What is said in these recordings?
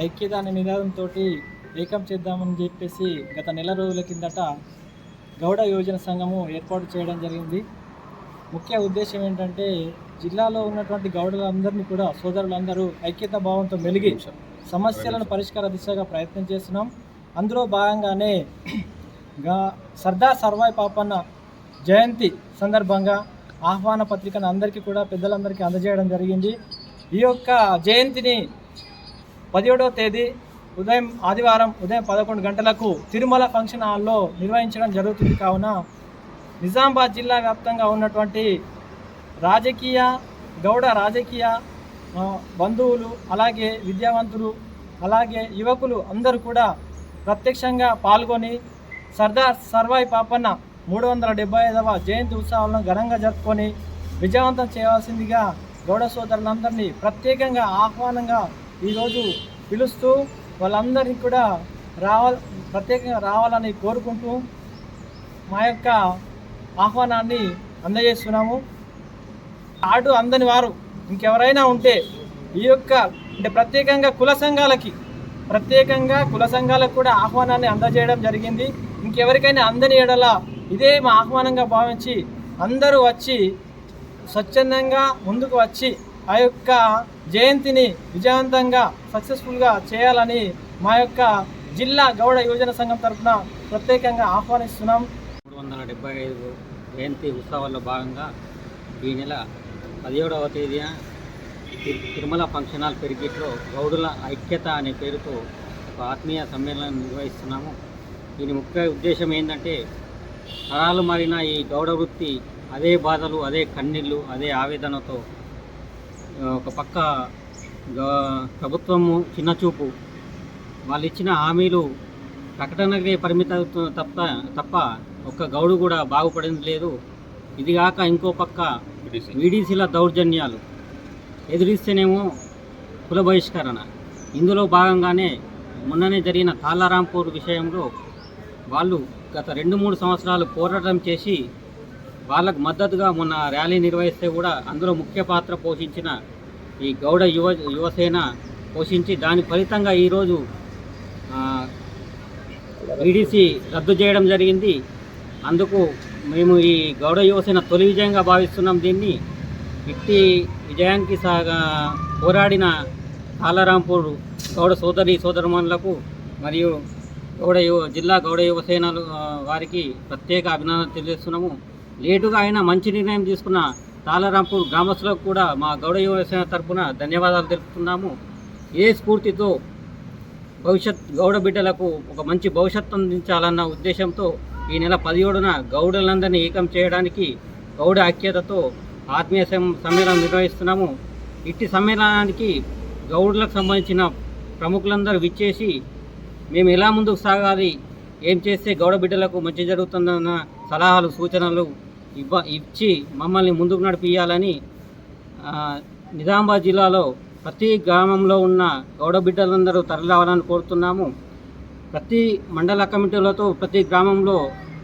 ఐక్యత అనే నినాదంతో ఏకం చేద్దామని చెప్పేసి గత నెల రోజుల కిందట గౌడ యువజన సంఘము ఏర్పాటు చేయడం జరిగింది. ముఖ్య ఉద్దేశం ఏంటంటే జిల్లాలో ఉన్నటువంటి గౌడులందరినీ కూడా సోదరులందరూ ఐక్యత భావంతో మెలిగి సమస్యలను పరిష్కార దిశగా ప్రయత్నం చేస్తున్నాం. అందులో భాగంగానే సర్దార్ సర్వాయి పాపన్న జయంతి సందర్భంగా ఆహ్వాన పత్రికను అందరికీ కూడా పెద్దలందరికీ అందజేయడం జరిగింది. ఈ యొక్క జయంతిని 17వ తేదీ ఆదివారం ఉదయం 11 గంటలకు తిరుమల ఫంక్షన్ హాల్లో నిర్వహించడం జరుగుతుంది. కావున నిజామాబాద్ జిల్లా వ్యాప్తంగా ఉన్నటువంటి గౌడ రాజకీయ బంధువులు, అలాగే విద్యావంతులు, అలాగే యువకులు అందరూ కూడా ప్రత్యక్షంగా పాల్గొని సర్దార్ సర్వాయి పాపన్న 375వ జయంతి ఉత్సవాలను ఘనంగా జరుపుకొని విజయవంతం చేయవలసిందిగా గౌడ సోదరులందరినీ ప్రత్యేకంగా ఆహ్వానంగా ఈరోజు పిలుస్తూ వాళ్ళందరినీ కూడా ప్రత్యేకంగా రావాలని కోరుకుంటూ మా యొక్క ఆహ్వానాన్ని అందజేస్తున్నాము. ఆడు అందని వారు ఇంకెవరైనా ఉంటే ఈ యొక్క అంటే ప్రత్యేకంగా కుల సంఘాలకు కూడా ఆహ్వానాన్ని అందజేయడం జరిగింది. ఇంకెవరికైనా అందని ఎడల ఇదే మా ఆహ్వానంగా భావించి అందరూ వచ్చి స్వచ్ఛందంగా ముందుకు వచ్చి ఆ యొక్క జయంతిని విజయవంతంగా సక్సెస్ఫుల్గా చేయాలని మా యొక్క జిల్లా గౌడ యువజన సంఘం తరఫున ప్రత్యేకంగా ఆహ్వానిస్తున్నాం. 375 జయంతి ఉత్సవాల్లో భాగంగా ఈ నెల 17వ తేదీన తిరుమల ఫంక్షన్ హాల్ పెరిగిట్లో గౌడుల ఐక్యత అనే పేరుతో ఒక ఆత్మీయ సమ్మేళనం నిర్వహిస్తున్నాము. దీని ముఖ్య ఉద్దేశం ఏంటంటే తరాలు మారిన ఈ గౌడ వృత్తి అదే బాధలు, అదే కన్నీళ్ళు, అదే ఆవేదనతో ఒక పక్క ప్రభుత్వము చిన్నచూపు, వాళ్ళు ఇచ్చిన హామీలు ప్రకటనకే పరిమితం తప్ప ఒక్క గౌడు కూడా బాగుపడింది లేదు. ఇదిగాక ఇంకో పక్క వీడీసీల దౌర్జన్యాలు ఎదురిస్తేనేమో కుల బహిష్కరణ. ఇందులో భాగంగానే మొన్ననే జరిగిన తాళారాంపూర్ విషయంలో వాళ్ళు గత 2-3 సంవత్సరాలు పోరాటం చేసి వాళ్ళకు మద్దతుగా మొన్న ర్యాలీ నిర్వహిస్తే కూడా అందులో ముఖ్య పాత్ర పోషించిన ఈ గౌడ యువసేన పోషించి దాని ఫలితంగా ఈరోజు వీడీసీ రద్దు చేయడం జరిగింది. అందుకు మేము ఈ గౌడ యువసేన తొలి విజయంగా భావిస్తున్నాం. దీన్ని ఇట్టి విజయానికి పోరాడిన తాళారాంపూర్ గౌడ సోదరుమణులకు మరియు జిల్లా గౌడ యువసేనలు వారికి ప్రత్యేక అభినందనలు తెలియజేస్తున్నాము. లేటుగా అయినా మంచి నిర్ణయం తీసుకున్న తాళారాంపూర్ గ్రామస్తులకు కూడా మా గౌడ యువసేన తరఫున ధన్యవాదాలు తెలుపుతున్నాము. ఏ స్ఫూర్తితో గౌడ బిడ్డలకు ఒక మంచి భవిష్యత్తు అందించాలన్న ఉద్దేశంతో ఈ నెల 17న గౌడులందరినీ ఏకం చేయడానికి గౌడ ఐక్యతతో ఆత్మీయ సమ్మేళనం నిర్వహిస్తున్నాము. ఇట్టి సమ్మేళనానికి గౌడులకు సంబంధించిన ప్రముఖులందరూ విచ్చేసి మేము ఎలా ముందుకు సాగాలి, ఏం చేస్తే గౌడ బిడ్డలకు మంచి జరుగుతుందన్న సలహాలు, సూచనలు ఇచ్చి మమ్మల్ని ముందుకు నడిపియాలని నిజామాబాద్ జిల్లాలో ప్రతి గ్రామంలో ఉన్న గౌడ బిడ్డలందరూ తరలిరావాలని కోరుతున్నాము. ప్రతి మండల కమిటీలతో ప్రతి గ్రామంలో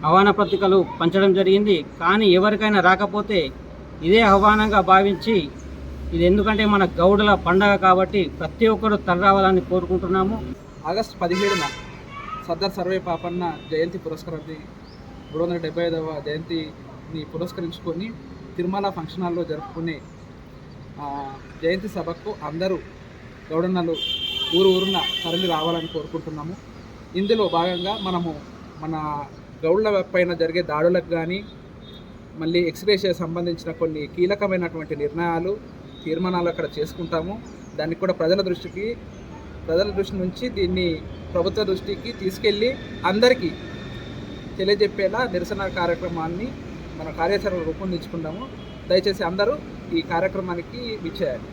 ఆహ్వాన పత్రికలు పంచడం జరిగింది. కానీ ఎవరికైనా రాకపోతే ఇదే ఆహ్వానంగా భావించి, ఇది ఎందుకంటే మన గౌడుల పండగ కాబట్టి ప్రతి ఒక్కరూ తరలిరావాలని కోరుకుంటున్నాము. ఆగస్టు 17న సర్దార్ సర్వాయి పాపన్న జయంతి పురస్కారాన్ని 375వ జయంతిని పురస్కరించుకొని తిరుమల ఫంక్షన్ హాల్లో జరుపుకునే జయంతి సభకు అందరూ గౌడన్నలు ఊరున తరలి రావాలని కోరుకుంటున్నాము. ఇందులో భాగంగా మనము మన గౌడ్ల పైన జరిగే దాడులకు కానీ, మళ్ళీ ఎక్స్గ్రేషియా సంబంధించిన కొన్ని కీలకమైనటువంటి తీర్మానాలు అక్కడ చేసుకుంటాము. దానికి కూడా ప్రజల దృష్టి నుంచి దీన్ని ప్రభుత్వ దృష్టికి తీసుకెళ్ళి అందరికీ తెలియజెప్పేలా నిరసన కార్యక్రమాన్ని మన కార్యాచరణ రూపొందించుకుంటాము. దయచేసి అందరూ ఈ కార్యక్రమానికి విచ్చేయాలి.